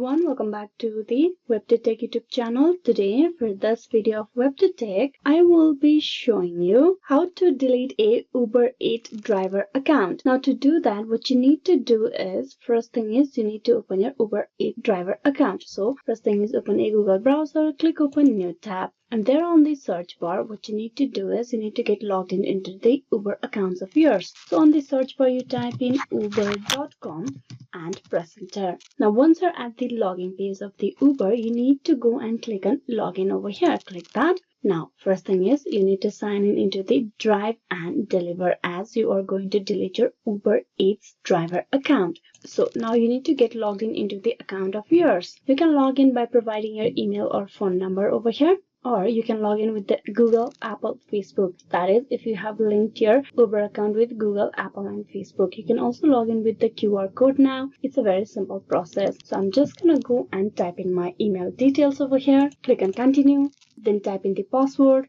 everyone, welcome back to the WebToTech YouTube channel. Today for this video of WebToTech, I will be showing you how to delete a Uber Eats driver account. Now to do that, what you need to do is, first thing is you need to open your Uber Eats driver account. So first thing is open a Google browser, click open new tab. And there on the search bar, what you need to do is you need to get logged in into the Uber accounts of yours. So on the search bar, you type in uber.com and press enter. Now once you're at the login page of the Uber, you need to go and click on login over here. Click that. Now first thing is you need to sign in into the drive and deliver, as you are going to delete your Uber Eats driver account. So now you need to get logged in into the account of yours. You can log in by providing your email or phone number over here. Or you can log in with the Google, Apple, Facebook. That is, if you have linked your Uber account with Google, Apple, and Facebook. You can also log in with the QR code now. It's a very simple process. So I'm just gonna go and type in my email details over here. Click on continue. Then type in the password.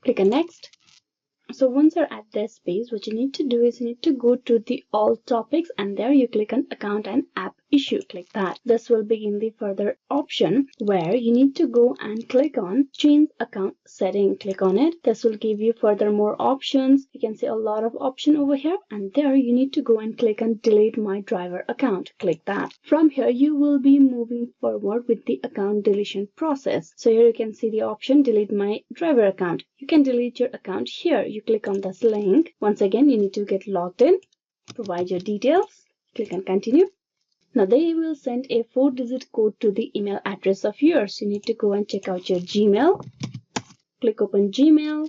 Click on next. So once you're at this page, what you need to do is you need to go to the all topics, and there you click on account and app issue. Click that. This will begin the further option where you need to go and click on change account setting. Click on it. This will give you further more options. You can see a lot of option over here, and there you need to go and click on delete my driver account. Click that. From here you will be moving forward with the account deletion process. So here you can see the option delete my driver account. You can delete your account here. You click on this link. Once again, you need to get logged in, provide your details, click on continue. Now they will send a 4-digit code to the email address of yours. You need to go and check out your Gmail. Click open Gmail.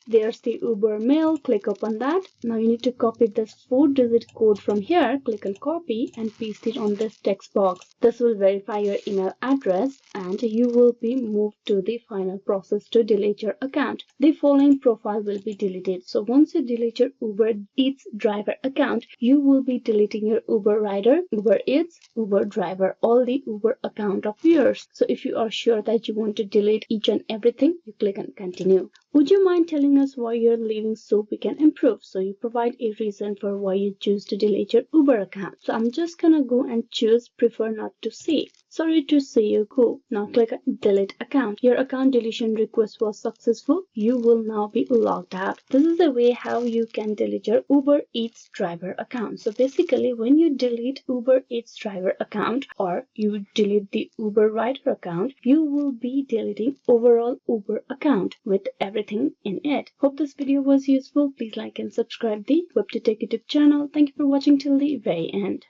There's the Uber mail. Click upon that. Now you need to copy this 4-digit code from here. Click on copy and paste it on this text box. This will verify your email address and you will be moved to the final process to delete your account. The following profile will be deleted. So once you delete your Uber Eats driver account, you will be deleting your Uber rider, Uber Eats, Uber driver, all the Uber account of yours. So if you are sure that you want to delete each and everything, you click on continue. Would you mind telling us why you're leaving so we can improve? So you provide a reason for why you choose to delete your Uber account. So I'm just gonna go and choose prefer not to see. Sorry to see you go. Now click on delete account. Your account deletion request was successful. You will now be logged out. This is the way how you can delete your Uber Eats driver account. So basically when you delete Uber Eats driver account or you delete the Uber rider account, you will be deleting overall Uber account with everything in it. Hope this video was useful. Please like and subscribe the WebToTech YouTube channel. Thank you for watching till the very end.